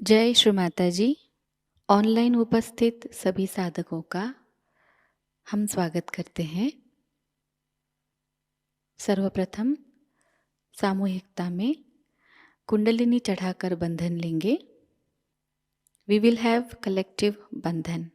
जय श्री माता जी। ऑनलाइन उपस्थित सभी साधकों का हम स्वागत करते हैं। सर्वप्रथम सामूहिकता में कुंडलिनी चढ़ाकर बंधन लेंगे। वी विल हैव कलेक्टिव बंधन।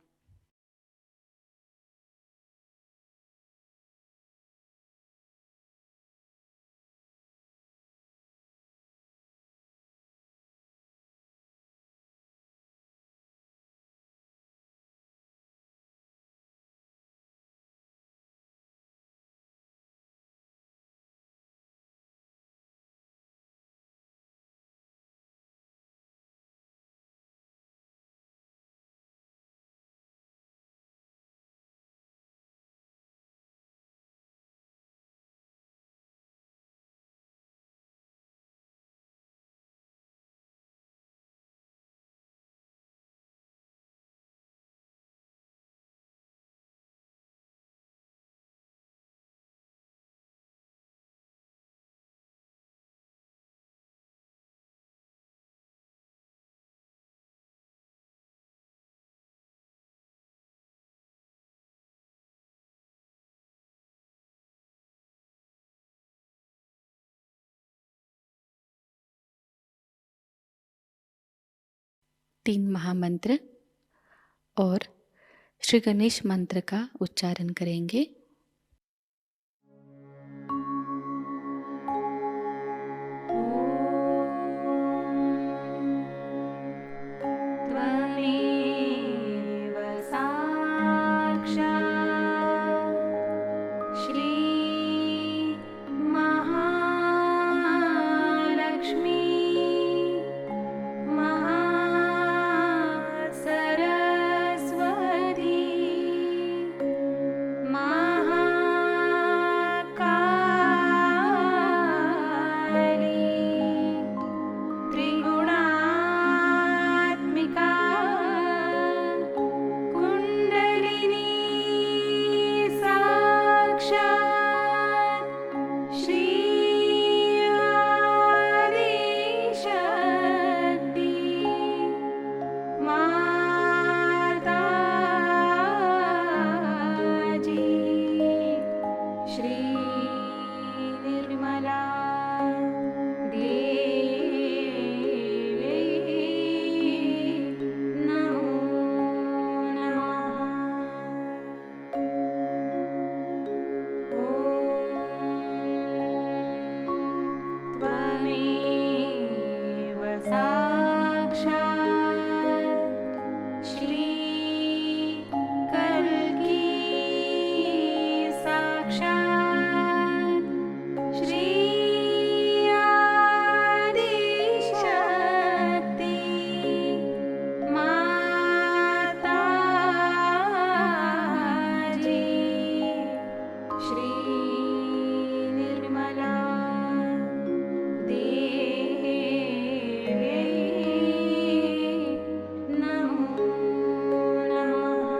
तीन महामंत्र और श्री गणेश मंत्र का उच्चारण करेंगे। त्वमेव साक्षात् श्री महालक्ष्मी महासरस्वती महाकाली त्रिगुणात्मिका कुण्डलिनी साक्षात् श्री आदिशक्ति माताजी श्री निर्मला देवी नमो नमः। त्वमेव साक्षात् श्री कल्की साक्षात् श्री आदिशक्ति माताजी श्री निर्मला देवी नमो नमः।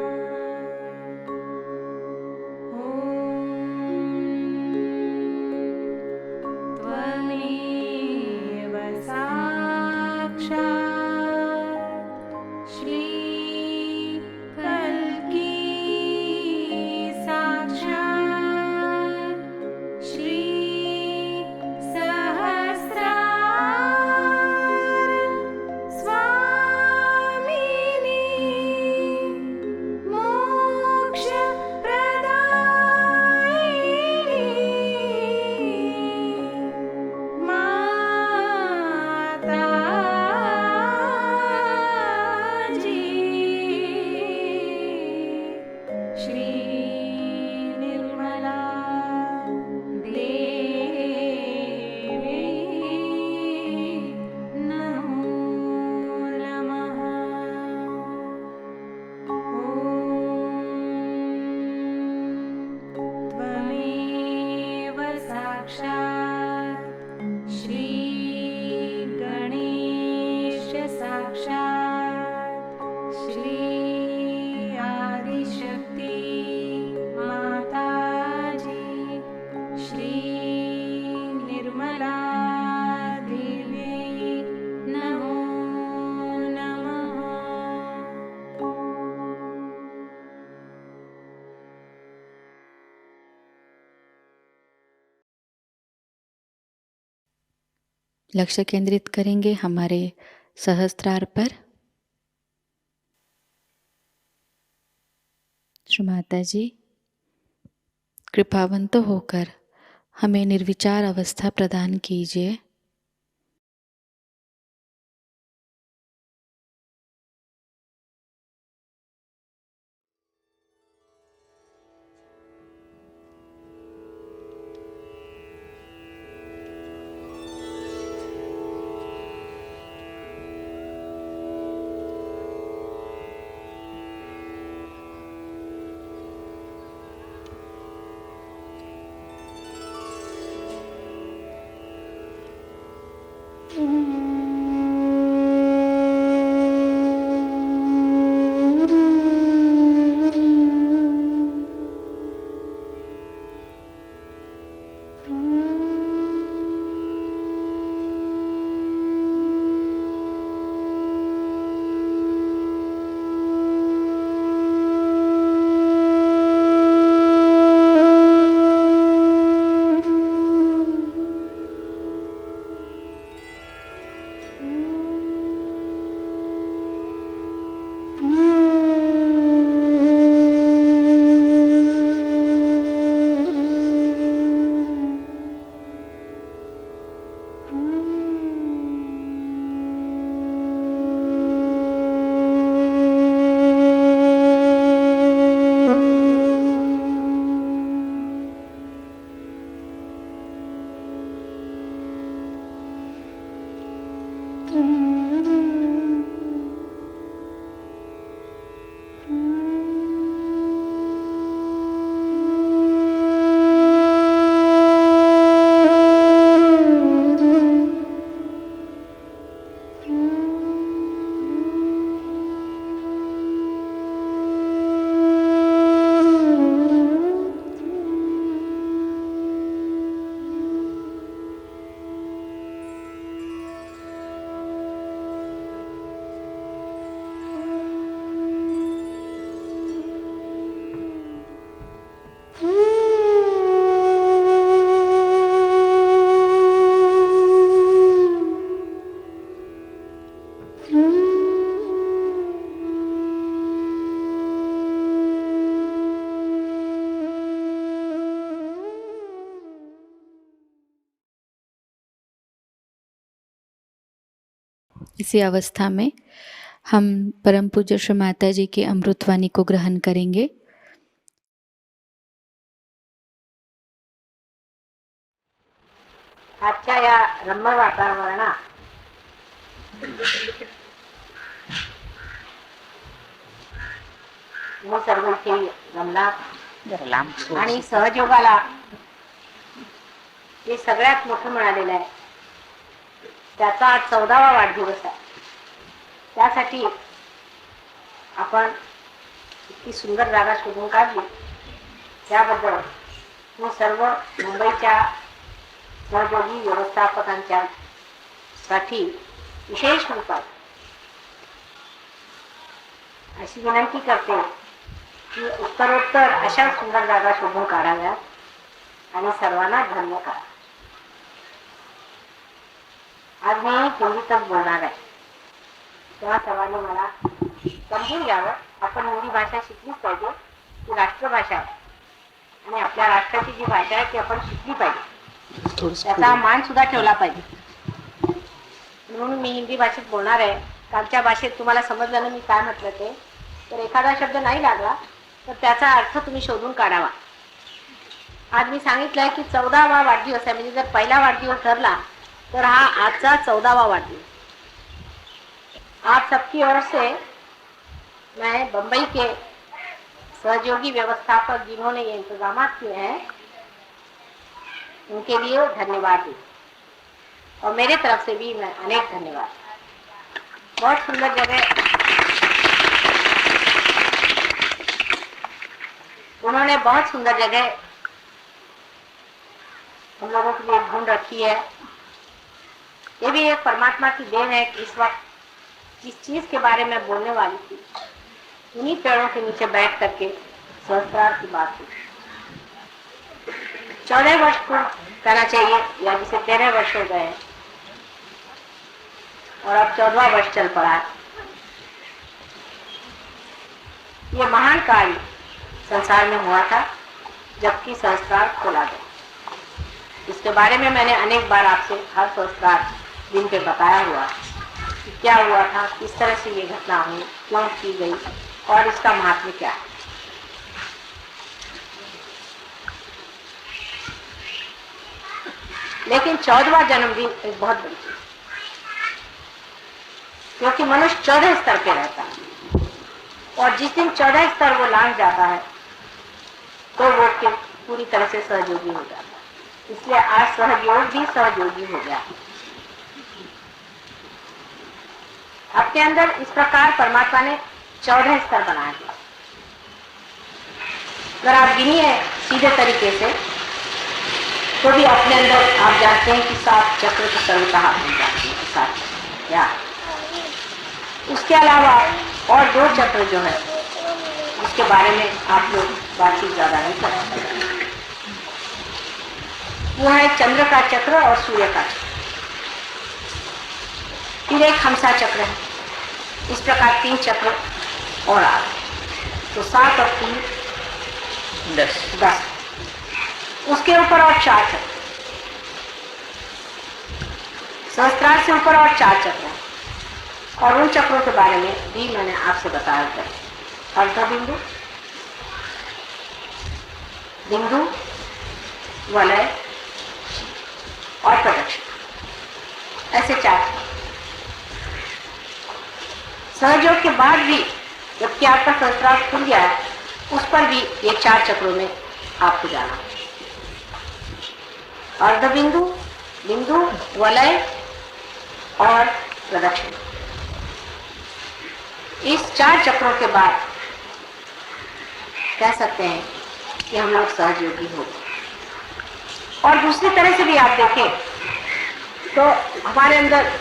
त्वमेव साक्षात् श्री कल्की साक्षात् श्री सहस्रार स्वामिनी मोक्षप्रदायिनी माताजी श्री निर्मला देवी नमो नमः। त्वमेव साक्षात् श्री गणेश साक्षात् श्री आदिशक्ति माताजी श्री निर्मला देवी नमो लक्ष्य केंद्रित करेंगे हमारे सहस्त्रार पर। श्री माता जी, कृपावंत होकर हमें निर्विचार अवस्था प्रदान कीजिए। इसी अवस्था में हम परम पूज्य श्री माता जी की अमृतवाणी को ग्रहण करेंगे। आजच्या या रम्य वातावरणात मी सर्व इथे रमलात आणि सहयोगाला हे सगळ्यात मोठं मिळालेलं आहे. त्याचा आज 14वा वाढदिवस आहे. त्यासाठी आपण इतकी सुंदर जागा शोधून काढली त्याबद्दल मी सर्व मुंबईच्या सहयोगी व्यवस्थापकांच्या साठी विशेष रूपात अशी विनंती करते की उत्तरोत्तर अशा सुंदर जागा शोधून काढाव्यात आणि सर्वांना धन्य करा. आज मी हिंदीतच बोलणार आहे, तेव्हा सर्वांनी मला समजून घ्यावं. आपण हिंदी भाषा शिकलीच पाहिजे, ती राष्ट्रभाषा आहे आणि आपल्या राष्ट्राची जी भाषा आहे ती आपण शिकली पाहिजे, त्याचा मान सुद्धा ठेवला पाहिजे. म्हणून मी हिंदी भाषेत बोलणार आहे. कालच्या भाषेत तुम्हाला समजलं ना मी काय म्हटलं ते, तर एखादा शब्द नाही लागला तर त्याचा अर्थ तुम्ही शोधून काढावा. आज मी सांगितलंय की 14वा वाढदिवस आहे, म्हणजे जर पहिला वाढदिवस ठरला तर हा आजचा 14वा वाढदिवस. आप सबकी ओर से मैं बम्बई के सहयोगी व्यवस्थापक जिन्होंने ये इंतजाम किए हैं उनके लिए धन्यवाद दूँ और मेरे तरफ से भी मैं अनेक धन्यवाद. बहुत सुंदर जगह उन्होंने, बहुत सुंदर जगह हम लोगों के लिए ढूंढ रखी है. ये भी एक परमात्मा की देन है कि इस वक्त जिस चीज के बारे में बोलने वाली थी उन्हीं पेड़ों के नीचे बैठ करके सहस्त्रार की बात हुई. 14 वर्ष को कहना चाहिए या जिसे 13 वर्ष हो गए और अब 14वां वर्ष चल पड़ा है। ये महान कार्य संसार में हुआ था जबकि संस्कार खोला गया। इसके बारे में मैंने अनेक बार आपसे हर संस्कार दिन पे बताया हुआ कि क्या हुआ था, किस तरह से ये घटना हुई, क्यों की गई और इसका महत्व क्या है। लेकिन 14वां जन्मदिन एक बहुत बड़ी चीज, क्योंकि मनुष्य 14 स्तर पे रहता है और जिस दिन 14 स्तर वो लांघ जाता है तो वो फिर पूरी तरह से सहयोगी हो जाता है। इसलिए आज सहयोग भी सहयोगी हो गया। अपने अंदर इस प्रकार परमात्मा ने 14 स्तर बनाए हैं। अगर आप गिनिए सीधे तरीके से तो भी अपने अंदर आप जानते हैं कि 7 चक्र तो सर्वतः बन जाते हैं। 7 चक्र क्या, उसके अलावा और 2 चक्र जो है उसके बारे में आप लोग बातचीत ज्यादा नहीं कर सकते। वो है चंद्र का चक्र और सूर्य का चक्र। फिर एक हमसा चक्र है। इस प्रकार 3 चक्र और आ गए तो 7 और 3 10। उसके ऊपर और 4 चक्र, सहस्त्रार से ऊपर और 4 चक्र हैं। और उन चक्रों के बारे में भी मैंने आपसे बताया था। अर्ध बिंदु, बिंदु, वलय और प्रदक्षिण, ऐसे 4 चक्र। सहयोग के बाद भी जबकि आपका सहस्त्रार खुल गया है उस पर भी ये 4 चक्रों में आपको जाना है। अर्ध बिंदु, बिंदु, वलय और प्रदक्षिण। इस 4 चक्रों के बाद कह सकते हैं कि हम लोग सहयोगी हो। और दूसरी तरह से भी आप देखें तो हमारे अंदर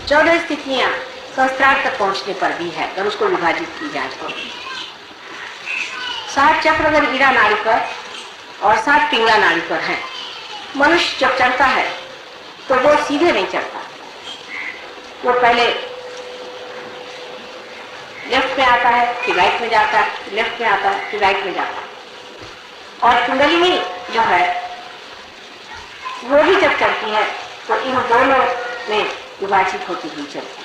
14 स्थितियां सहस्त्रार तक पहुंचने पर भी है अगर उसको विभाजित की जाए तो। 7 चक्र अगर ईड़ा नाड़ी पर और 7 पिंगला नाड़ी पर है। मनुष्य जब चढ़ता है तो वो सीधे नहीं चढ़ता, वो पहले लेफ्ट में आता है फिर राइट में जाता है, लेफ्ट में आता है फिर राइट में जाता है। और कुंडलिनी जो है वो भी जब चढ़ती है तो इन दोनों में विभाजित होती हुई चलती है।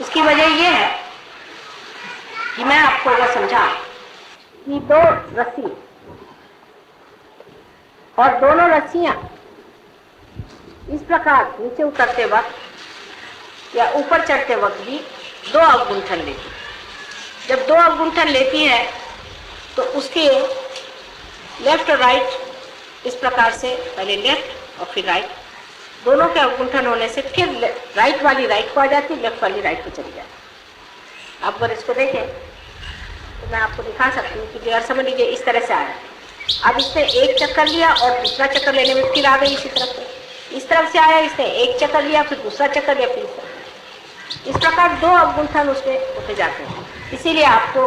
इसकी वजह यह है कि मैं आपको अगर समझा कि 2 रस्सी और दोनों रस्सियां इस प्रकार नीचे उतरते वक्त या ऊपर चढ़ते वक्त भी 2 अवगुंठन लेती है। जब 2 अवगुंठन लेती है तो उसके लेफ्ट और राइट इस प्रकार से पहले लेफ्ट और फिर राइट, दोनों के अवगुंठन होने से फिर राइट वाली राइट को आ जाती, लेफ्ट वाली राइट को चली जाती। आप अगर इसको देखें तो मैं आपको दिखा सकती हूँ कि अगर समझ लीजिए इस तरह से आया, अब इसने एक चक्कर लिया और दूसरा चक्कर लेने में फिर आ गई इसी तरफ से। इस तरफ से आया, इसने एक चक्कर लिया फिर दूसरा चक्कर लिया फिर इस प्रकार 2 अवगुंठन उसमें होते जाते हैं। इसीलिए आपको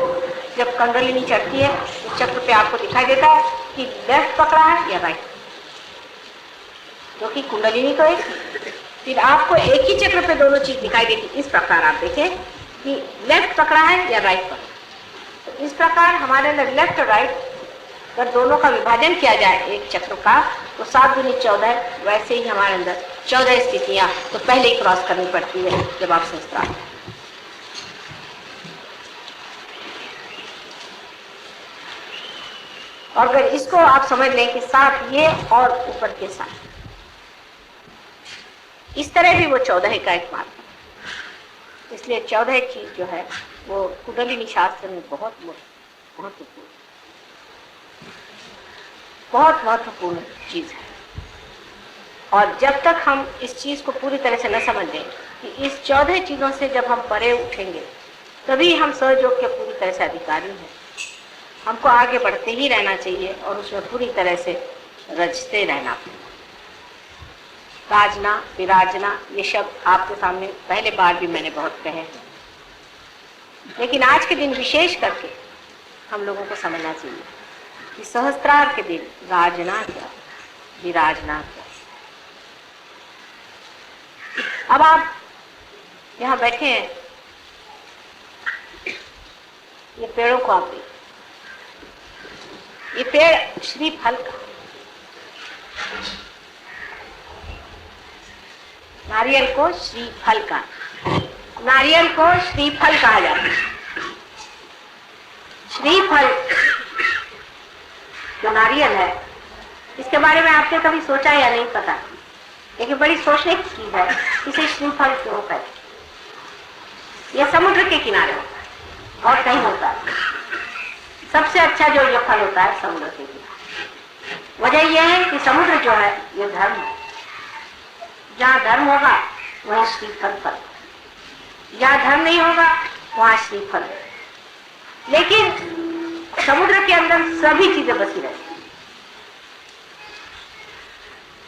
जब कुंडलिनी चढ़ती है उस चक्र पे आपको दिखाई देता है कि लेफ्ट पकड़ा है या राइट, क्योंकि कुंडलिनी तो एक, फिर आपको एक ही चक्र पे दोनों चीज दिखाई देती। इस प्रकार आप देखें कि लेफ्ट पकड़ा है या राइट पकड़ा। तो इस प्रकार हमारे अंदर लेफ्ट और राइट अगर दोनों का विभाजन किया जाए एक चक्र का तो 7 दूनी 14, वैसे ही हमारे अंदर 14 स्थितियां तो पहले ही क्रॉस करनी पड़ती है जब आप संस्कार। और अगर इसको आप समझ लें कि 7 ये और ऊपर के 7, इस तरह भी वो 14 का एक मार्ग। इसलिए 14 चीज जो है वो कुंडलिनी शास्त्र में बहुत महत्वपूर्ण चीज है। और जब तक हम इस चीज को पूरी तरह से न समझें कि इस 14 चीजों से जब हम परे उठेंगे तभी हम सहयोग के पूरी तरह से अधिकारी हैं। हमको आगे बढ़ते ही रहना चाहिए और उसमें पूरी तरह से रचते रहना। राजना, विराजना, ये शब्द आपके सामने पहले बार भी मैंने बहुत कहे हैं, लेकिन आज के दिन विशेष करके हम लोगों को समझना चाहिए कि सहस्त्रार के दिन राजना क्या, विराजना क्या। अब आप यहाँ बैठे हैं, ये पेड़ों को आप देखिए, ये पेड़ श्रीफल का, नारियल को श्रीफल का, नारियल को श्रीफल कहा जाता है। श्रीफल जो नारियल है, इसके बारे में आपने कभी सोचा या नहीं पता, लेकिन बड़ी सोचने की चीज है, इसे श्रीफल क्यों कहते। यह समुद्र के किनारे होता है और कहीं होता है। सबसे अच्छा जो ये फल होता है समुद्र के किनारे। वजह यह है कि समुद्र जो है ये धर्म है, जहाँ धर्म होगा वहीं श्रीफल फल, जहाँ धर्म नहीं होगा वहाँ श्रीफल। लेकिन समुद्र के अंदर सभी चीजें बसी रहती,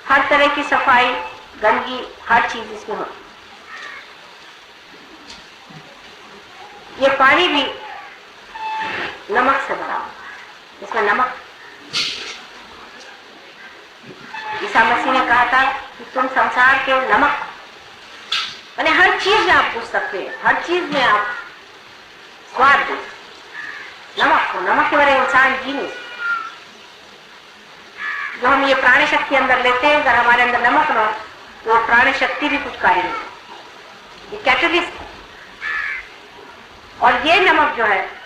हर तरह की सफाई, गंदगी, हर चीज इसमें होती। ये पानी भी नमक से भरा हुआ, इसमें नमक। ईसा मसीह ने कहा था कि तुम संसार के नमक, यानी हर चीज में आप पूछ सकते हैं, हर चीज में आप स्वाद दे। नमक को, नमक के बगैर इंसान जी नहीं। जो हम ये प्राण शक्ति अंदर लेते हैं, अगर हमारे अंदर नमक न हो तो प्राण शक्ति भी कुछ कार्य नहीं। ये कैटलिस्ट है, और ये नमक जो है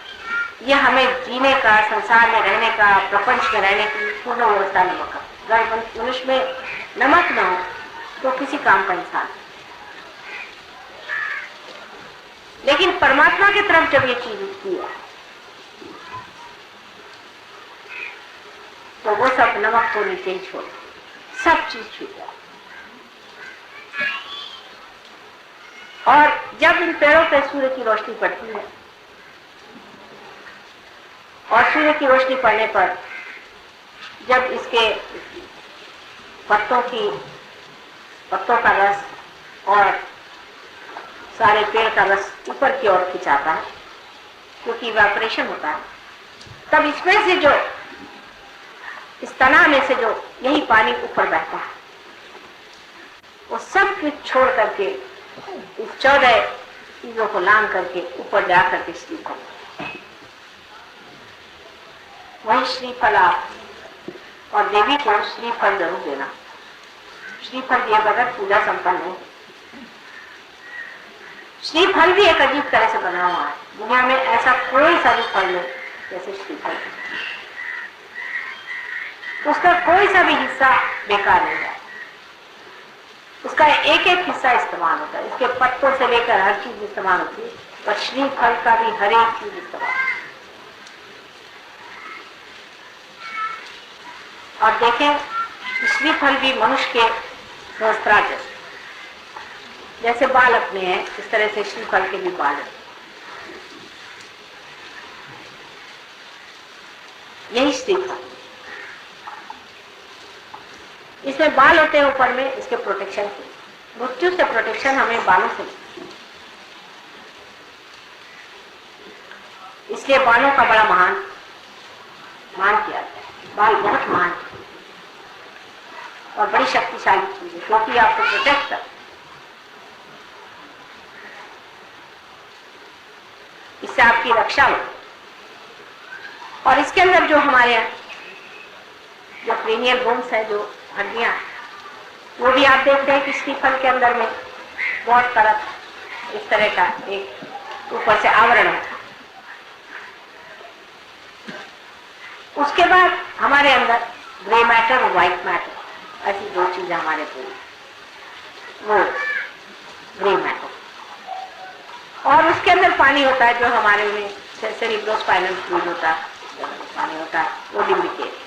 ये हमें जीने का, संसार में रहने का, प्रपंच में रहने की पूर्ण व्यवस्था नमक है। अगर मनुष्य में नमक न हो तो किसी काम का इंसान। लेकिन परमात्मा की तरफ जब ये चीज उठती है तो वो सब नमक को नीचे ही छोड़, सब चीज छूट जाए। और जब इन पेड़ों पे सूर्य की रोशनी पड़ती है, और सूर्य की रोशनी पड़ने पर जब इसके पत्तों का रस और सारे पेड़ का रस ऊपर की ओर खिंचाता है, क्योंकि इवेपोरेशन होता है, तब इसमें से जो, इस तना में से जो यही पानी ऊपर बहता है, वो सब कुछ छोड़ करके इस 14 चीजों को लांग करके ऊपर जा करके श्रीफल, वही श्रीफल आप और देवी को श्रीफल जरूर देना। श्रीफल दिए बगैर पूजा संपन्न नहीं। श्रीफल भी एक अजीब तरह से बना हुआ है, दुनिया में ऐसा कोई सा भी फल नहीं जैसे श्रीफल। उसका कोई सा भी हिस्सा बेकार नहीं जाए, उसका एक एक हिस्सा इस्तेमाल होता है। इसके पत्तों से लेकर हर चीज इस्तेमाल होती है, पर श्रीफल का भी हर एक चीज इस्तेमाल। और देखें, श्रीफल भी मनुष्य के सहस्त्रार जैसे बाल अपने हैं, इस तरह से श्रीफल के भी बाल हैं। यही श्रीफल, इसमें बाल होते हैं ऊपर में, इसके प्रोटेक्शन के, मृत्यु से प्रोटेक्शन हमें बालों से, इसलिए बालों का बड़ा मान किया जाता है। बाल बहुत महान और बड़ी शक्तिशाली चीज है, क्योंकि आपको प्रोटेक्ट कर, इससे आपकी रक्षा हो। और इसके अंदर जो हमारे जो क्रेनियल बोन्स है, जो हड्डियां, वो भी आप देखते हैं कि श्रीफल के अंदर में बहुत तरह इस तरह का एक ऊपर से आवरण है। उसके बाद हमारे अंदर ग्रे मैटर और व्हाइट मैटर, ऐसी दो चीजें हमारे पूरी, वो ग्रे मैटर। और उसके अंदर पानी होता है, जो हमारे में सेरेब्रोस्पाइनल फ्लूइड होता है, पानी होता है, वो लिम्बिक एरिया।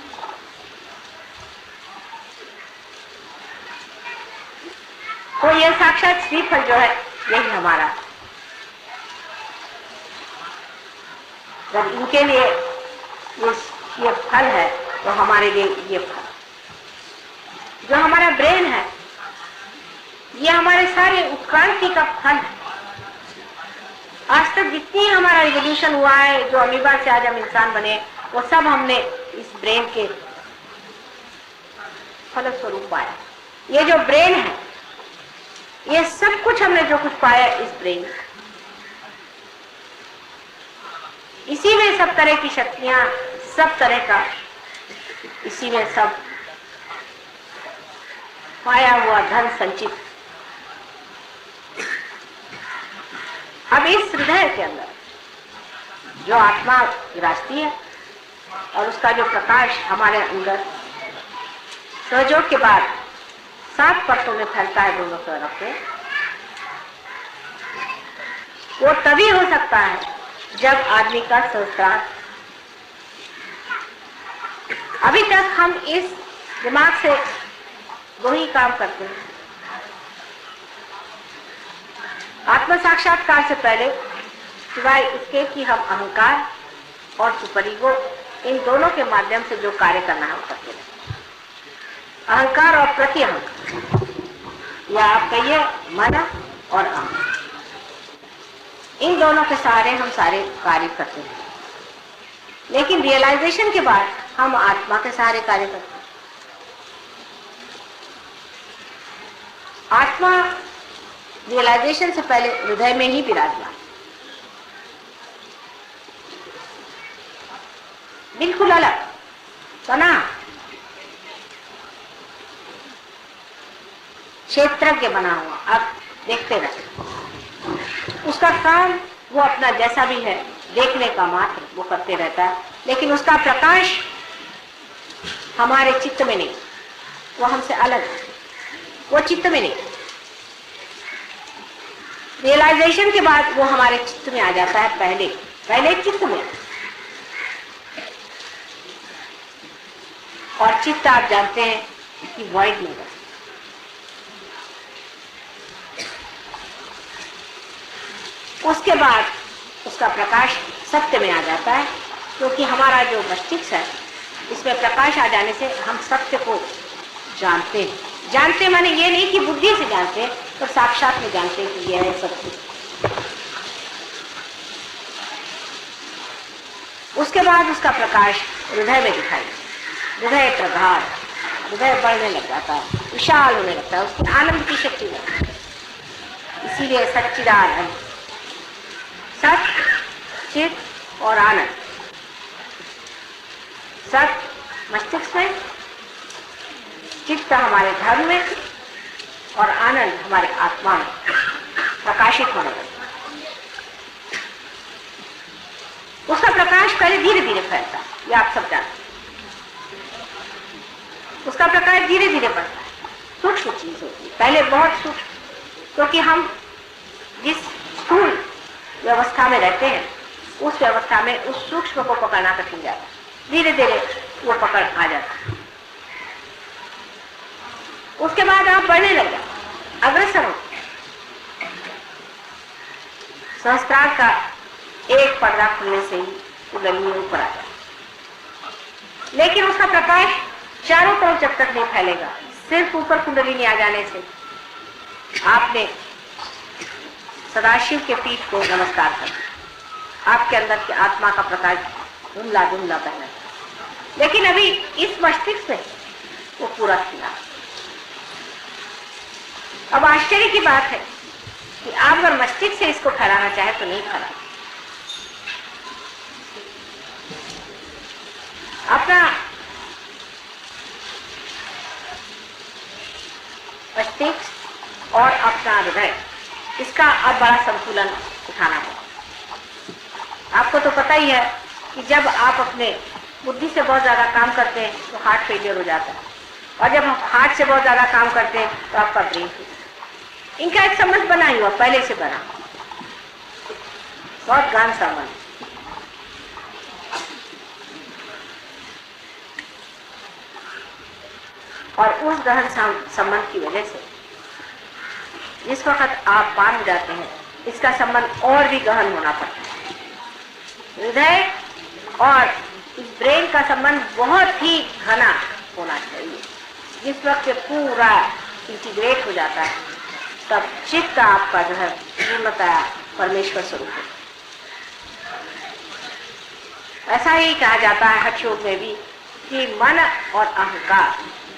तो यह साक्षात श्रीफल जो है, यही हमारा, जब इनके लिए ये फल है तो हमारे लिए ये फल, जो हमारा ब्रेन है, ये हमारे सारे उत्क्रांति का फल है। आज तक जितनी हमारा रिवोल्यूशन हुआ है, जो अमीबा से आज हम इंसान बने, वो सब हमने इस ब्रेन के फलस्वरूप पाया। ये जो ब्रेन है, ये सब कुछ हमने जो कुछ पाया इस ब्रेन, इसी में सब तरह की शक्तियां, सब तरह का इसी में सब पाया हुआ धन संचित। अब इस हृदय के अंदर जो आत्मा विराजती है और उसका जो प्रकाश हमारे अंदर सहयोग के बाद 7 परतों में फैलता है दोनों तरफ से, वो तभी हो सकता है जब आदमी का सहस्त्रार। अभी तक हम इस दिमाग से 2 ही काम करते हैं। आत्म साक्षात्कार से पहले सिवाय इसके कि हम अहंकार और सुपर ईगो, इन दोनों के माध्यम से जो कार्य करना है वो करते हैं। अहंकार और प्रति अहंकार, या आप कहिए मन और अहंकार, इन दोनों के सहारे हम सारे कार्य करते हैं। लेकिन रियलाइजेशन के बाद हम आत्मा के सहारे कार्य करते हैं। आत्मा रियलाइजेशन से पहले हृदय में ही विराजमान, बिल्कुल अलग बना, क्षेत्रज्ञ बना हुआ। आप देखते रहे, उसका काम वो अपना जैसा भी है देखने का मात्र वो करते रहता है, लेकिन उसका प्रकाश हमारे चित्त में नहीं, वो हमसे अलग है, वो चित्त में नहीं। रियलाइजेशन के बाद वो हमारे चित्त में आ जाता है, पहले चित्त में। और चित्त आप जानते हैं कि वॉइड में है। उसके बाद उसका प्रकाश सत्य में आ जाता है, क्योंकि हमारा जो मस्तिष्क है इसमें प्रकाश आ जाने से हम सत्य को जानते हैं। जानते माने ये नहीं कि बुद्धि से जानते हैं, पर साक्षात में जानते हैं कि यह है सत्य। उसके बाद उसका प्रकाश हृदय में दिखाई, हृदय प्रगाढ़, हृदय बढ़ने लग जाता है, विशाल होने लगता है, उसकी आनंद की शक्ति लगती है। इसीलिए सच्चिदानंद, सत, चित और आनंद। सत मस्तिष्क में, चित्त हमारे धर्म में और आनंद हमारे आत्मा में प्रकाशित होने लगता है। उसका प्रकाश पहले धीरे धीरे फैलता है, ये आप सब जानते हैं। उसका प्रकाश धीरे धीरे बढ़ता है, सूक्ष्म चीज होती है, पहले बहुत सूक्ष्म, क्योंकि हम जिस स्थूल व्यवस्था में रहते हैं उस व्यवस्था में उस सूक्ष्म को पकड़ना कठिन जाता है। धीरे धीरे वो पकड़ आ जाता है। उसके बाद आप बढ़ने लग जाते, अग्रसर होते। सहस्त्रार का एक पर्दा खुलने से ही कुंडलिनी ऊपर आ जाए, लेकिन उसका प्रकाश चारों तरफ जब तक नहीं फैलेगा। सिर्फ ऊपर कुंडलिनी आ जाने से आपने सदाशिव के पीठ को नमस्कार कर दिया, आपके अंदर की आत्मा का प्रकाश धुंधला धुंधला बहना। लेकिन अभी इस मस्तिष्क में वो पूरा खिला। अब आश्चर्य की बात है कि आप अगर मस्तिष्क से इसको फैलाना चाहे तो नहीं फैला। अपना मस्तिष्क और अपना हृदय, इसका अब बड़ा संतुलन उठाना होगा। आपको तो पता ही है कि जब आप अपने बुद्धि से बहुत ज्यादा काम करते हैं तो हार्ट फेलियर हो जाता है, और जब हम हार्ट से बहुत ज्यादा काम करते हैं तो आपका ब्रेन फेलियर। इनका एक संबंध बना ही हुआ, पहले से बना, बहुत गहन संबंध। और उस गहन संबंध की वजह से जिस वक्त आप पार हो जाते हैं, इसका संबंध और भी गहन होना पड़ता है। हृदय और इस ब्रेन का संबंध बहुत ही घना होना चाहिए। जिस वक्त पूरा इंटीग्रेट हो जाता है तब चित्त आपका जो है पूर्णतः परमेश्वर स्वरूप है। ऐसा ही कहा जाता है हठ योग में भी कि मन और अहंकार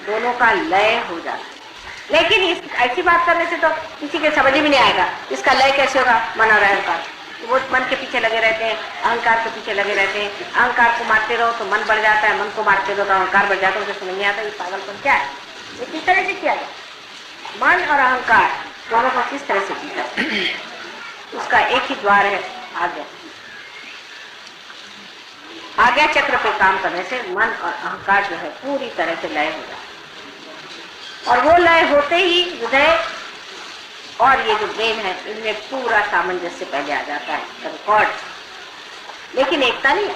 दोनों का लय हो जाता है। लेकिन इस ऐसी बात करने से तो किसी के समझ भी नहीं आएगा इसका लय कैसे होगा, मन और अहंकार। वो मन के पीछे लगे रहते हैं, अहंकार के पीछे लगे रहते हैं। अहंकार को मारते रहो तो मन बढ़ जाता है, मन को मारते रहो तो अहंकार बढ़ जाता है। उसे समझ नहीं आता ये पागलपन क्या है, ये किस तरह से किया जाए। मन और अहंकार दोनों को किस तरह से किया, उसका एक ही द्वार है, आज्ञा। आज्ञा चक्र पे काम करने से मन और अहंकार जो है पूरी तरह से लय हो जाता है। और वो लय होते ही हृदय और ये जो ब्रेन है इनमें पूरा सामंजस्य पहले आ जाता है, कंकॉर्ड। लेकिन एकता नहीं है।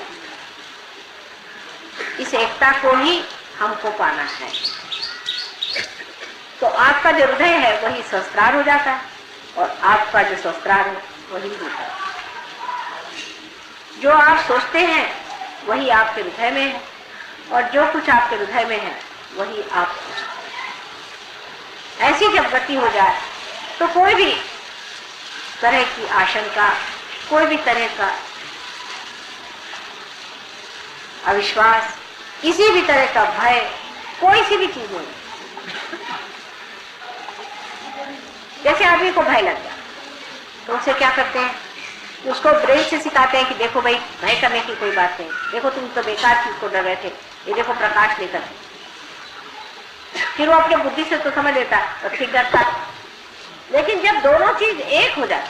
इस एकता को ही हमको पाना है। तो आपका जो हृदय है वही सहस्त्रार हो जाता है और आपका जो सहस्त्रार है वही होता है। जो आप सोचते हैं वही आपके हृदय में है और जो कुछ आपके हृदय में है वही आप सोचते हैं। ऐसी जब गति हो जाए तो कोई भी तरह की आशंका, कोई भी तरह का अविश्वास, किसी भी तरह का भय, कोई सी भी चीज नहीं। जैसे आदमी को भय लग गया तो उसे क्या करते हैं, उसको ब्रेन से सिखाते हैं कि देखो भाई भय करने की कोई बात नहीं, देखो तुम तो बेकार चीज को डर रहे थे, ये देखो प्रकाश लेकर। फिर वो अपने बुद्धि से तो समझ लेता है और ठीक करता है। लेकिन जब दोनों चीज एक हो जाती,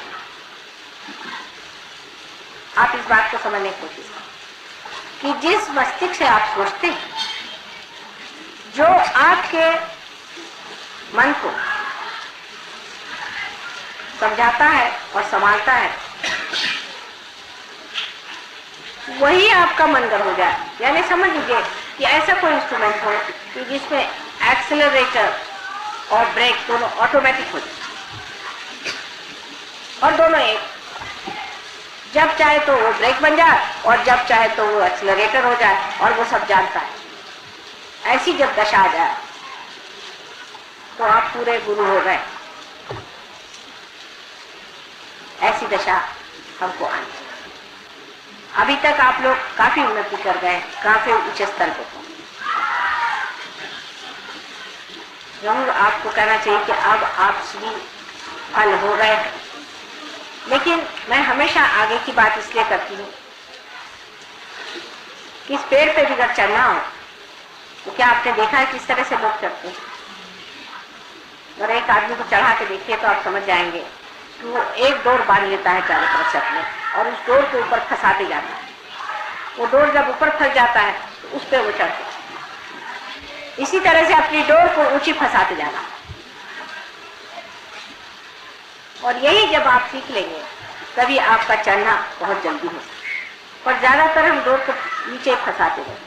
आप इस बात को समझने की कोशिश करें कि जिस मस्तिष्क से आप सोचते हैं, जो आपके मन को समझाता है और संभालता है, वही आपका मनगढ़ हो जाए। यानी समझ लीजिए कि ऐसा कोई इंस्ट्रूमेंट हो कि जिसमें एक्सेलरेटर और ब्रेक दोनों ऑटोमेटिक हो जाए और दोनों एक, जब चाहे तो वो ब्रेक बन जाए और जब चाहे तो वो एक्सेलरेटर हो जाए और वो सब जानता है। ऐसी जब दशा आ जाए तो आप पूरे गुरु हो गए। ऐसी दशा हमको आनी। अभी तक आप लोग काफी उन्नति कर गए, काफी ऊंचे स्तर पे। जरूर आपको कहना चाहिए कि अब आप श्री फल हो गए। लेकिन मैं हमेशा आगे की बात इसलिए करती हूँ कि इस पेड़ पे भी अगर चढ़ना हो तो क्या आपने देखा है किस तरह से लोग चढ़ते हैं? और एक आदमी को चढ़ा के देखिए तो आप समझ जाएंगे कि वो एक डोर बांध लेता है चारों तरफ से अपने और उस डोर के ऊपर फंसाते जाता है। वो डोर जब ऊपर फंस जाता है तो उस पर वो चढ़ता है। इसी तरह से अपनी डोर को ऊंची फंसाते जाना। और यही जब आप सीख लेंगे तभी आपका चढ़ना बहुत जल्दी हो। पर ज्यादातर हम डोर को नीचे फंसाते हैं।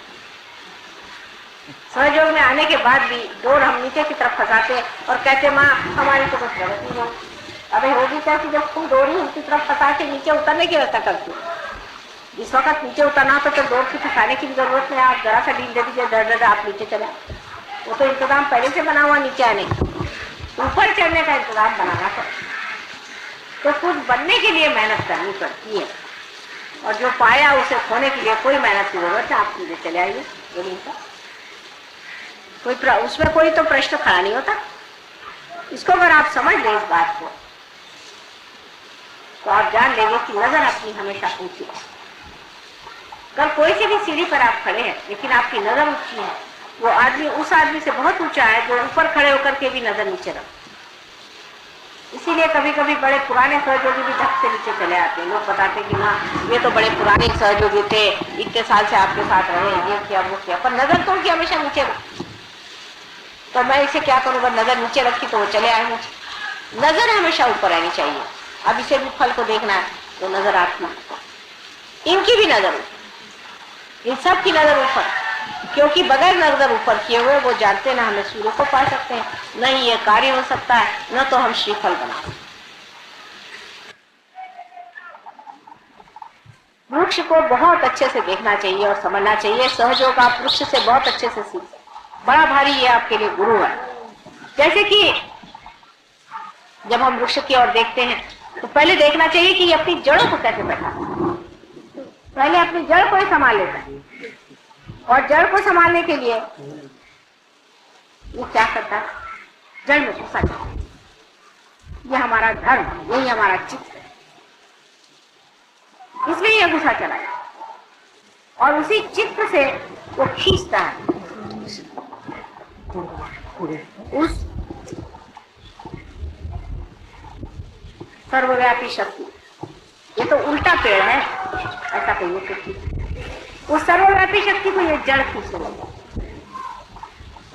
सहयोग में आने के बाद भी डोर हम नीचे की तरफ फंसाते हैं और कहते माँ हमारी तो कुछ प्रगति नहीं। अबे होगी क्या कि जब तुम डोरी उनकी तरफ फंसा के नीचे उतरने की व्यवस्था करती हो। जिस वक्त नीचे उतरना तो डोर की फंसाने की भी जरूरत नहीं। आप जरा सा ढील दे दीजिए, डर आप नीचे चले। वो तो इंतजाम पहले से बना हुआ नीचे आने, ऊपर चढ़ने का इंतजाम बनाना पड़ता। तो कुछ बनने के लिए मेहनत करनी पड़ती है और जो पाया उसे खोने के लिए कोई मेहनत की जरूरत है। आप सीधे चले आइए, उसमें कोई तो प्रश्न खड़ा नहीं होता। इसको अगर आप समझ लें इस बात को तो आप जान लेंगे कि नजर अपनी हमेशा ऊंची है। कल कोई सी भी सीढ़ी पर आप खड़े हैं लेकिन आपकी नजर ऊंची है, वो आदमी उस आदमी से बहुत ऊंचा है जो ऊपर खड़े होकर के भी नजर नीचे रखता। इसीलिए कभी कभी बड़े पुराने सहयोगी भी धक से नीचे चले आते हैं। लोग बताते कि हाँ ये तो बड़े पुराने सहयोगी थे, इतने साल से आपके साथ रहे, ये किया वो किया, पर नजर तो उनकी हमेशा नीचे रखी। तो मैं इसे क्या करूँ, अगर नजर नीचे रखी तो वो चले आए मुझे। नजर हमेशा ऊपर रहनी चाहिए। अब इसे भी फल को देखना है तो नजर आपकी, इनकी भी नजर, इन सब की नजर ऊपर, क्योंकि बगैर नजर ऊपर किए हुए वो जानते ना हमें सूर्य को पा सकते हैं, न ही ये कार्य हो सकता है, न तो हम श्रीफल बना। वृक्ष को बहुत अच्छे से देखना चाहिए और समझना चाहिए। सहयोग आप वृक्ष से बहुत अच्छे से सीख, बड़ा भारी ये आपके लिए गुरु है। जैसे कि जब हम वृक्ष की ओर देखते हैं तो पहले देखना चाहिए कि ये अपनी जड़ों को कैसे बैठा। पहले अपनी जड़ को ही संभाल लेता है और जड़ को संभालने के लिए ये क्या करता है, जड़ में घुसा जाए। ये हमारा धर्म, यही हमारा चित्त है, इसलिए ये घुसा चला जाए और उसी चित्त से वो खींचता है उस सर्वव्यापी शक्ति। ये तो उल्टा पेड़ है, ऐसा कहिए तो ठीक। उस सर्वव्यापी शक्ति को ये जड़ खींचने लगा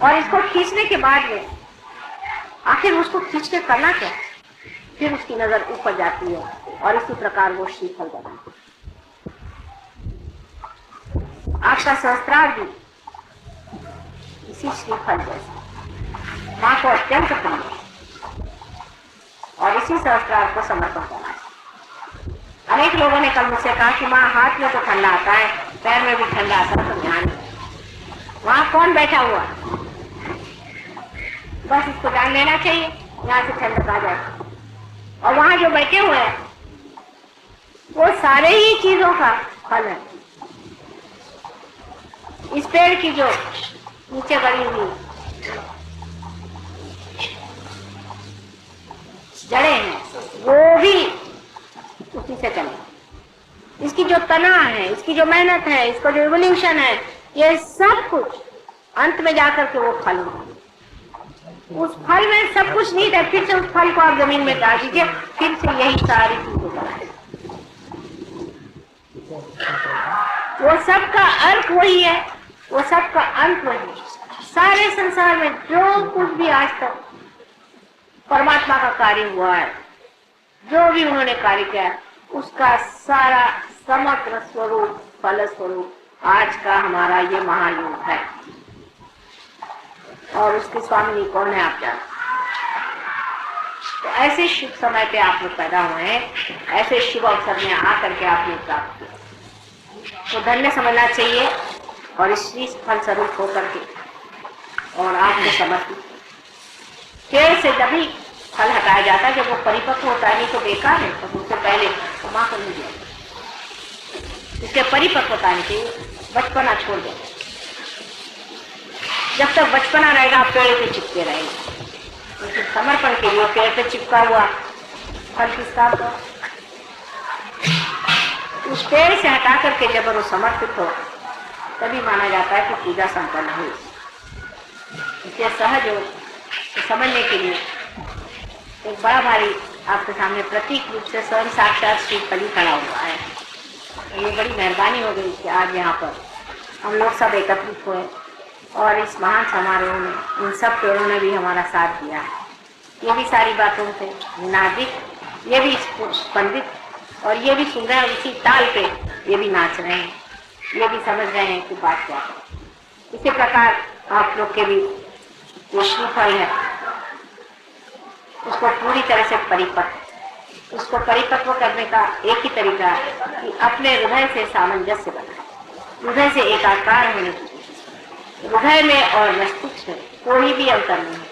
और इसको खींचने के बाद में आखिर उसको खींच के करना क्या, फिर उसकी नजर ऊपर जाती है और इसी प्रकार वो श्रीफल बना। आपका सहस्त्रार भी इसी श्रीफल जैसा माँ को अत्यंत प्रिय और इसी सहस्त्रार को समर्पण करना है। अनेक लोगों ने कल मुझसे कहा कि माँ हाथ में तो ठंडा आता है, पैर में भी ठंडा आता है, तो ध्यान वहां कौन बैठा हुआ, बस इसको जान लेना चाहिए, यहाँ से ठंडक आ जाए। और वहां जो बैठे हुए हैं वो सारे ही चीजों का फल है। इस पेड़ की जो नीचे गड़ी हुई जड़ें हैं वो भी उसी से चले। इसकी जो तना है, इसकी जो मेहनत है, इसका जो इवोल्यूशन है, ये सब कुछ अंत में जाकर के वो फल होगा। उस फल में सब कुछ नहीं है, फिर से उस फल को आप जमीन में डाल दीजिए, फिर से यही सारी चीजें बनाए। वो सब का अर्थ वही है, वो सब का अंत वही है। सारे संसार में जो कुछ भी आज तक परमात्मा का कार्य हुआ है, जो भी उन्होंने कार्य किया है, उसका सारा समग्र स्वरूप, फल स्वरूप आज का हमारा ये महायुग है। और उसके स्वामी कौन है आप जानते। तो ऐसे शुभ समय पे आप लोग पैदा हुए हैं, ऐसे शुभ अवसर में आकर के आप लोग प्राप्त किया, तो धन्य समझना चाहिए और इस फल स्वरूप होकर के और आपको समर्पित। पेड़ से जब भी फल हटाया जाता है जब वो परिपक्व होता है, नहीं तो बेकार है, तो उससे पहले तो माँ को नहीं दिया। इसके परिपक्वता नहीं चाहिए, बचपना छोड़ दो। जब तक बचपना रहेगा आप पेड़ पे चिपके रहेंगे, लेकिन समर्पण के लिए पेड़ पे चिपका हुआ फल किसका होगा? उस पेड़ से हटा करके जब वो समर्पित हो तभी माना जाता है कि पूजा संपन्न हुई। इसलिए सहज हो तो समझने के लिए एक बड़ा भारी आपके सामने प्रतीक रूप से स्वयं साक्षात श्री फली खड़ा हुआ है। ये बड़ी मेहरबानी हो गई कि आज यहाँ पर हम लोग सब एकत्रित हुए और इस महान समारोह में इन सब पेड़ों ने भी हमारा साथ दिया है। ये भी सारी बातों से नाजिक, ये भी स्पंदित और ये भी सुन रहे हैं, इसी ताल पे ये भी नाच रहे हैं, ये भी समझ रहे हैं कि बात क्या है। इसी प्रकार आप लोग के भी जो श्रीफल है उसको पूरी तरह से उसको परिपक्व करने का एक ही तरीका है कि अपने हृदय से सामंजस्य बनाए, हृदय से एकाकार होने की। हृदय में और मस्तिष्क में कोई भी अंतर नहीं है।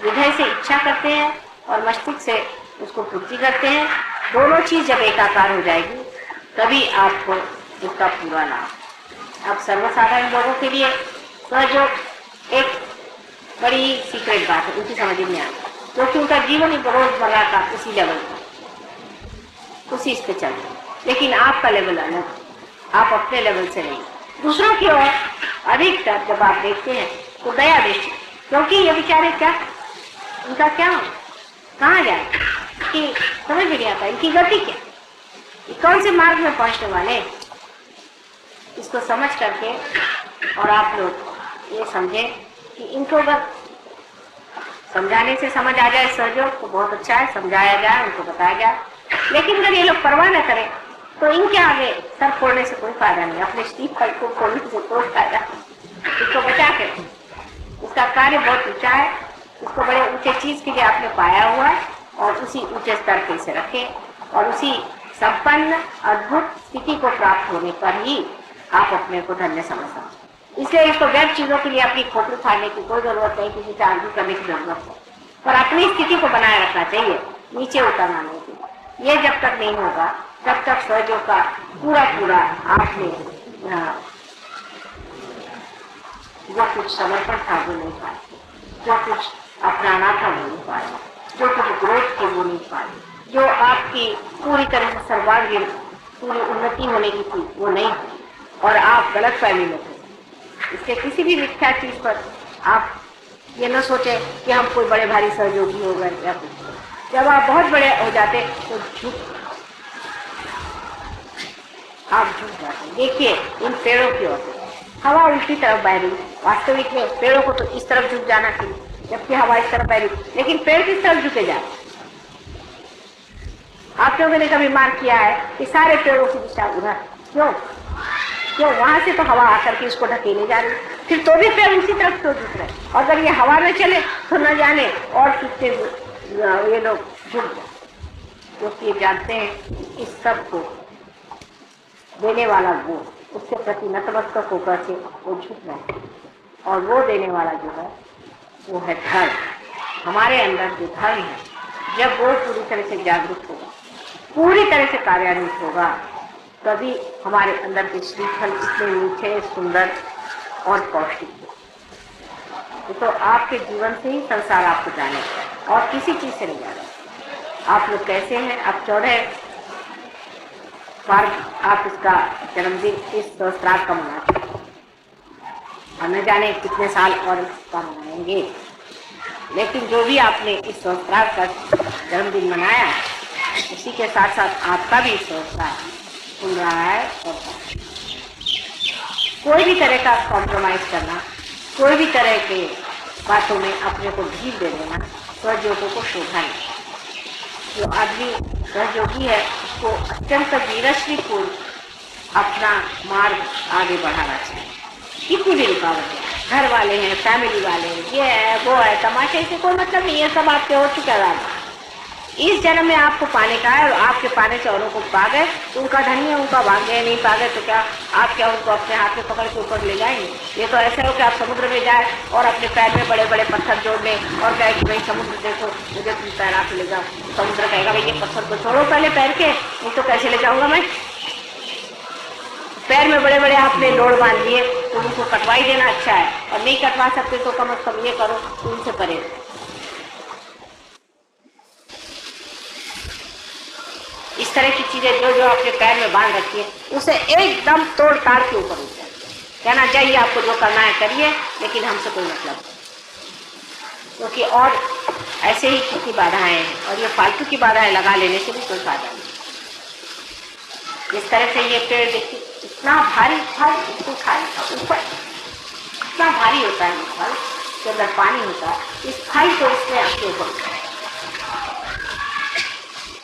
हृदय से इच्छा करते हैं और मस्तिष्क से उसको पूर्ति करते हैं। दोनों चीज जब एकाकार हो जाएगी तभी आपको उसका पूरा लाभ। अब सर्वसाधारण लोगों के लिए सहयोग एक बड़ी सीक्रेट बात है, उनकी समझ में आता है, क्योंकि उनका जीवन ही रोजमर्रा का उसी लेवल पर, उसी इस पे चल रहा है। लेकिन आपका लेवल अलग, आप अपने लेवल से नहीं, दूसरों की ओर अधिकतर जब आप देखते हैं तो दया दृष्टि, क्योंकि ये बेचारे क्या, उनका क्या हो, कहाँ जाए कि समझ में नहीं आता, इनकी गति क्या, कौन से मार्ग में पहुंचने वाले, इसको समझ करके और आप लोग ये समझे कि इनको अगर समझाने से समझ आ जाए सहयोग तो बहुत अच्छा है, समझाया जाए, उनको बताया जाए। लेकिन अगर ये लोग परवाह न करें तो इनके आगे सर फोड़ने से कोई फायदा नहीं, अपने श्रीफल को फोड़ने से कोई फायदा नहीं। इसको बचा के, इसका कार्य बहुत ऊंचा है, इसको बड़े ऊंचे चीज के लिए आपने पाया हुआ है और उसी ऊंचे स्तर पे इसे रखें और उसी संपन्न अद्भुत स्थिति को प्राप्त होने पर ही आप अपने को धन्य समझ सकते। इसलिए इसको व्यर्थ चीजों के लिए अपनी खोपड़ी फाड़ने की कोई जरूरत नहीं, किसी से आर्ग्यू करने की जरूरत है, पर अपनी स्थिति को बनाए रखना चाहिए, नीचे उतरना नहीं। ये जब तक नहीं होगा तब तक सहयोग का पूरा आपने जो कुछ समर्पण था वो नहीं पाए, जो कुछ अपनाना था वो नहीं पा रहे, जो कुछ ग्रोथ थी वो नहीं पा रहे, जो आपकी पूरी तरह से सर्वांगीण पूरी उन्नति होने की थी वो नहीं हुई, और आप गलत फहमी में थे। इसके किसी भी मिथ्या चीज पर आप ये न सोचे कि हम कोई बड़े भारी सहयोगी हो गए या कुछ। जब आप बहुत बड़े हो जाते तो आप झुक जाते। देखिए इन पेड़ों की ओर हवा उल्टी तरफ बह रही, वास्तविक में पेड़ों को तो इस तरफ झुक जाना चाहिए, जबकि हवा इस तरफ बह रही, लेकिन पेड़ किस तरफ झुके जाए? आप लोगों ने कभी मार्क किया है कि सारे पेड़ों की दिशा उधर, क्यों? क्यों? वहां से तो हवा आकर के उसको ढकेले जा रही, फिर तो भी पेड़ उसी तरफ क्यों झुक रहे? और अगर ये हवा में चले तो न जाने और कितने ये लोग झुक जाए, क्योंकि ये जानते हैं इस सब को देने वाला वो, उसके प्रति नतमस्तक होकर के वो झुक रहे, और वो देने वाला जो है वो है धर्म। हमारे अंदर जो धर्म है, जब वो पूरी तरह से जागरूक होगा, पूरी तरह से कार्यान्वित होगा, तभी हमारे अंदर के श्रीफल इतने मीठे, सुंदर और पौष्टिक है। तो आपके जीवन से ही संसार आपको जाने और किसी चीज से नहीं जाने। आप लोग कैसे हैं? आप 14 मार्च आप इसका जन्मदिन इस सहस्त्रार्थ का मनाते हैं, और न जाने कितने साल और इसका मनाएंगे, लेकिन जो भी आपने इस सहस्त्रार्थ का जन्मदिन मनाया, उसी के साथ साथ आपका भी सहस्त्रार्थ खुल रहा है। और कोई भी तरह का कॉम्प्रोमाइज करना, कोई भी तरह के बातों में अपने को ढील दे देना सहयोगों को शोभा नहीं। जो आदमी सहयोगी है उसको अत्यंत वीरश्रीपूर्ण अपना मार्ग आगे बढ़ाना चाहिए। कितनी भी रुकावट है, घर वाले हैं, फैमिली वाले हैं, ये है वो है, तमाशे से कोई मतलब नहीं, ये सब आपके हो चुका है। इस जन्म में आपको पाने का है, और आपके पाने से औरों को पा गए तो उनका धनी है, उनका भाग्य नहीं पा गए तो क्या आप क्या उनको अपने हाथ में पकड़ के ऊपर ले जाएंगे? ये तो ऐसे हो कि आप समुद्र में जाए और अपने पैर में बड़े बड़े पत्थर जोड़ लें और कहे कि भाई समुद्र देखो मुझे तुम तैरा के ले जाओ। समुद्र कहेगा भाई ये पत्थर को छोड़ो पहले पैर के, नहीं तो कैसे ले जाऊंगा मैं? पैर में बड़े बड़े आपने लोड बांध दिए तो उनको कटवाई देना अच्छा है, और नहीं कटवा सकते तो कम से कम ये करो उनसे परे। इस तरह की चीजें जो जो आपने पैर में बांध रखी है उसे एकदम तोड़ ताड़ के ऊपर उठ जाए। कहना चाहिए आपको जो करना है करिए, लेकिन हमसे कोई मतलब नहीं, क्योंकि और ऐसे ही कितनी बाधाएं हैं, और ये फालतू की बाधाएं लगा लेने से भी कोई फायदा नहीं। इस तरह से ये पेड़ देखिए इतना भारी फल, इसको खाए ऊपर इतना भारी होता है, फल के अंदर पानी होता है, इस फल को इसमें आपके ऊपर।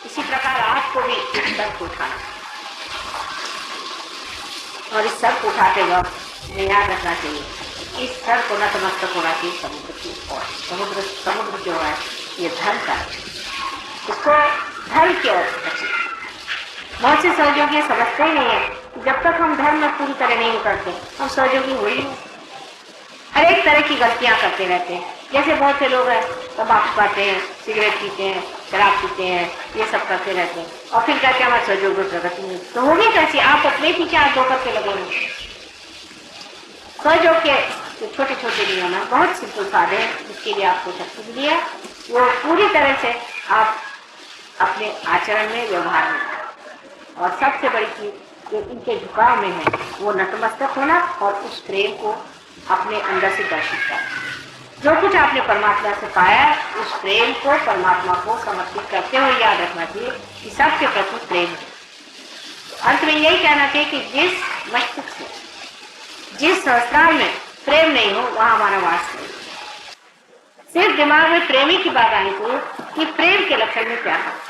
इसी प्रकार आपको भी इस सर को उठाना, और इस सर को उठाते वक्त याद रखना चाहिए इस सर को नतमस्तक होना चाहिए समुद्र की ओर। समुद्र जो है ये धर्म का है, इसको धर्म की ओर रखिए। बहुत से सहयोगी समझते ही नहीं है कि जब तक हम धर्म में पूरी तरह नहीं उतरते हम सहयोगी हो ही नहीं। हर एक तरह की गलतियां करते रहते हैं, जैसे बहुत से लोग हैं तंबाकू खाते हैं, सिगरेट पीते हैं, शराब पीते हैं, ये सब करते रहते हैं, और फिर कहते हैं हमारे सहयोग में प्रगति नहीं। तो होगी कैसी? आप अपने पीछे हाथ धो करके लगे होंगे। सहयोग के छोटे छोटे नियम है, बहुत सिंपल साधे हैं, जिसके लिए आपको शक्ति मिली है, वो पूरी तरह से आप अपने आचरण में, व्यवहार में। और सबसे बड़ी चीज जो इनके झुकाव में है वो नतमस्तक होना, और उस प्रेम को अपने अंदर से दर्शित करना। जो कुछ आपने परमात्मा से पाया उस प्रेम को परमात्मा को समर्पित करते हुए याद रखना चाहिए कि सबके प्रति प्रेम है। अंत में यही कहना चाहिए कि जिस मस्तिष्क से, जिस संस्कार में प्रेम नहीं हो वहां हमारा वास नहीं। सिर्फ दिमाग में प्रेमी की बात आनी चाहिए कि प्रेम के लक्षण में क्या है।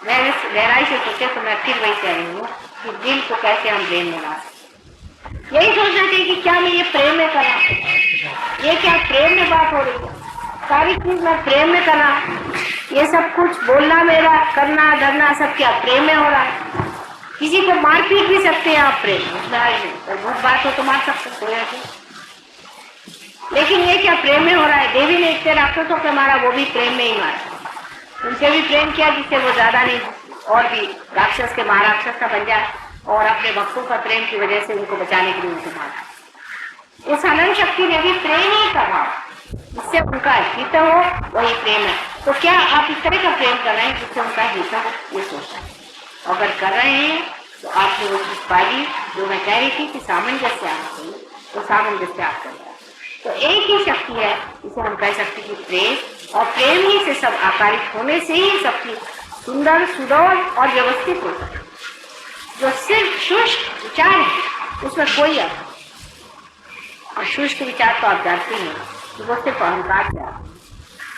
गहराई से सोचे तो मैं फिर वही कह रही हूँ कि दिल को कैसे हम प्रेम में ला सकते। यही सोचना चाहिए कि क्या मैं ये प्रेम में करा, ये क्या प्रेम में बात हो रही है, सारी चीज मैं प्रेम में करा, ये सब कुछ बोलना मेरा, करना धरना सब क्या प्रेम में हो रहा है। किसी को मार पीट भी सकते हैं आप प्रेम में, तो बहुत बात हो तो मार सकते कोई ऐसे, लेकिन ये क्या प्रेम में हो रहा है। देवी ने इतने राक्षसों को मारा, वो भी प्रेम में ही मारा, उनसे भी प्रेम किया जिससे वो ज्यादा नहीं और भी राक्षस के महाराक्षस का बन जाए, और अपने भक्तों का प्रेम की वजह से उनको बचाने के लिए उनको मारा। उस अनंत शक्ति में भी प्रेम ही का भाव, जिससे उनका हित हो, वही प्रेम है। तो क्या आप इस तरह का प्रेम कर रहे हैं जिससे उनका हित हो, ये सोचना है। अगर कर रहे हैं तो आपने वो चीज पाई जो मैं कह रही थी कि सामंजस्य आना चाहिए, तो सामंजस्य आप कर रहे हैं। तो एक ही शक्ति है जिसे हम कह सकते हैं कि प्रेम, और प्रेम ही से सब आकारित होने से ही सबकी सुंदर, सुडौल और व्यवस्थित हो सकती। जो सिर्फ शुष्क विचार है उसमें कोई अर्थ नहीं। और शुष्क विचार तो आप जानते हैं कि वो सिर्फ अहंकार से आते हैं,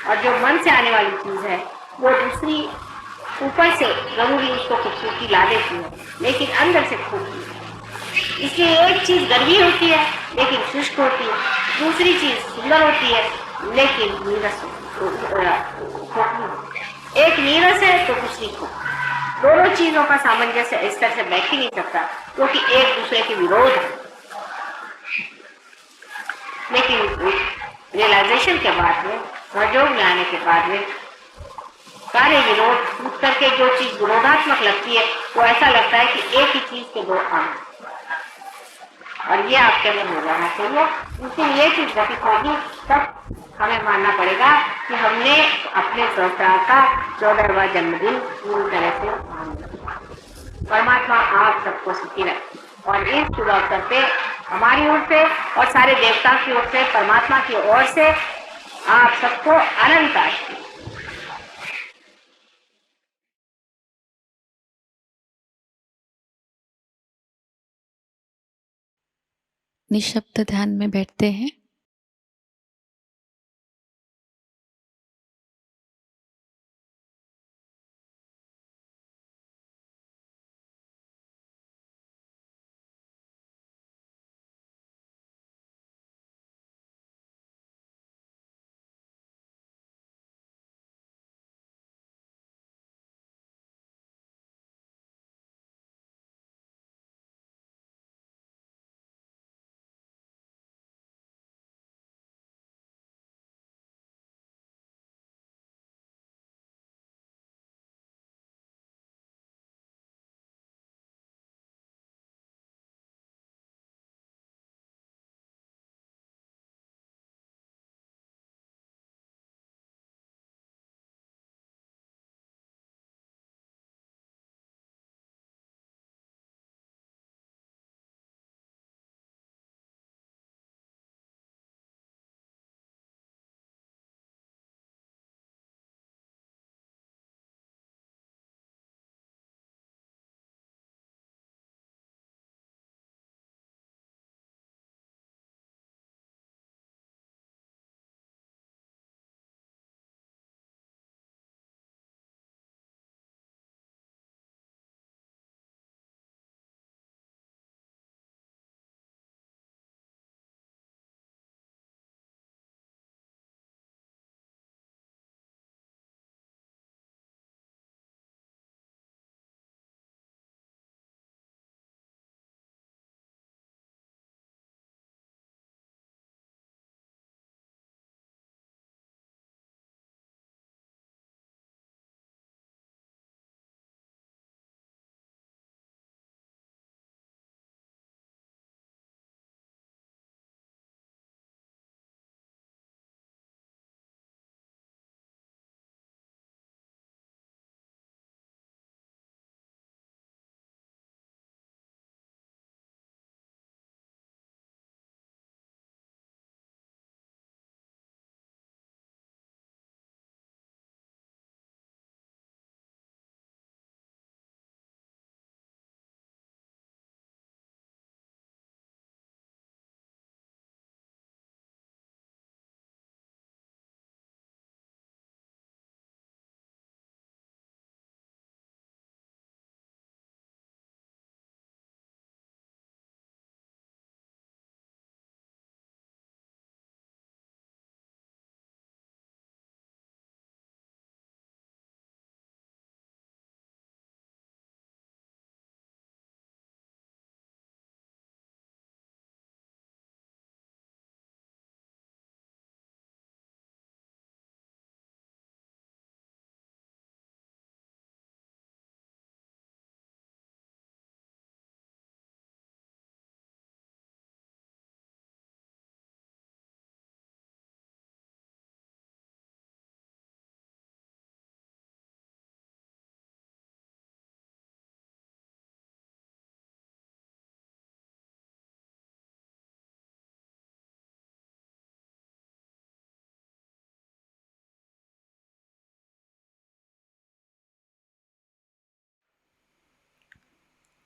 और जो मन से आने वाली चीज है वो दूसरी ऊपर से जरूरी उसको खूबसूरती ला देती है, लेकिन अंदर से खोती है। इसलिए एक चीज गर्वी होती है लेकिन शुष्क होती है, दूसरी चीज सुंदर होती है लेकिन नीरस खोखली होती है। एक नीरस है तो दूसरी खोखली। दोनों चीजों का सामंजस्य इस तरह से बैठ ही नहीं सकता, क्योंकि एक दूसरे के विरोध है। लेकिन रियलाइजेशन के बाद में, सहयोग में आने के बाद में, कार्य विरोध टूट करके जो चीज विरोधात्मक लगती है वो ऐसा लगता है कि एक ही चीज के दो अंग, और ये आपके अंदर हो जाना चाहिए। इसलिए ये चीज घटित होगी तब हमें मानना पड़ेगा कि हमने अपने संसार का 14वां जन्मदिन पूरी तरह से मान लिया। परमात्मा आप सबको सुखी रखे, और इस शुभ अवसर पे हमारी ओर से और सारे देवता की ओर से, परमात्मा की ओर से आप सबको अनंत आशीर्वाद। निःशब्द ध्यान में बैठते हैं।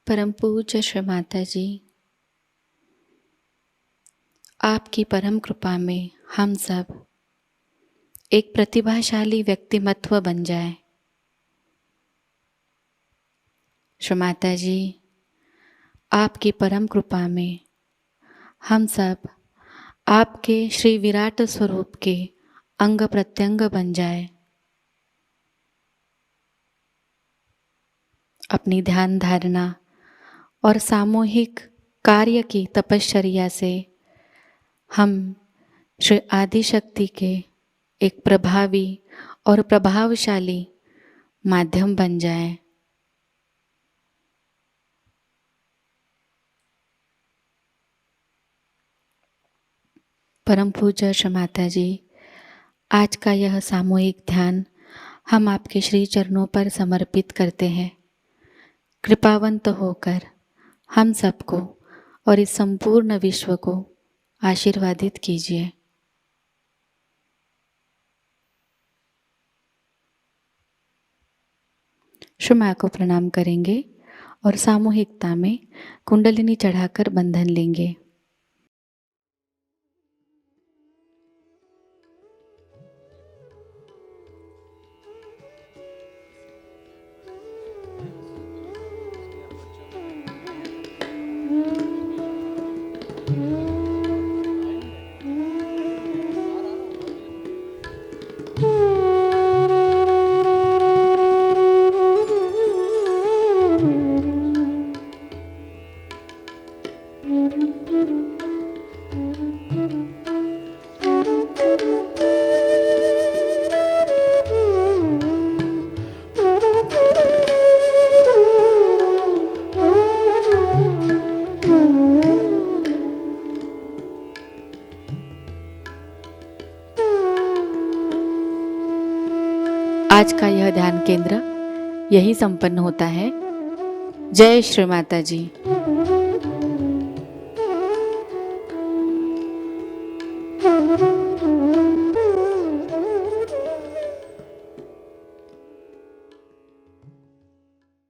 परम पूज्य श्री माता जी, आपकी परम कृपा में हम सब एक प्रतिभाशाली व्यक्तिमत्व बन जाए। श्री माता जी, आपकी परम कृपा में हम सब आपके श्री विराट स्वरूप के अंग प्रत्यंग बन जाए। अपनी ध्यान धारणा और सामूहिक कार्य की तपश्चर्या से हम श्री आदिशक्ति के एक प्रभावी और प्रभावशाली माध्यम बन जाएं। परम पूज्य श्री माता जी, आज का यह सामूहिक ध्यान हम आपके श्री चरणों पर समर्पित करते हैं। कृपावंत होकर हम सबको और इस संपूर्ण विश्व को आशीर्वादित कीजिए। श्री माँ को प्रणाम करेंगे और सामूहिकता में कुंडलिनी चढ़ाकर बंधन लेंगे। आज का यह ध्यान केंद्र यही संपन्न होता है। जय श्री माता जी।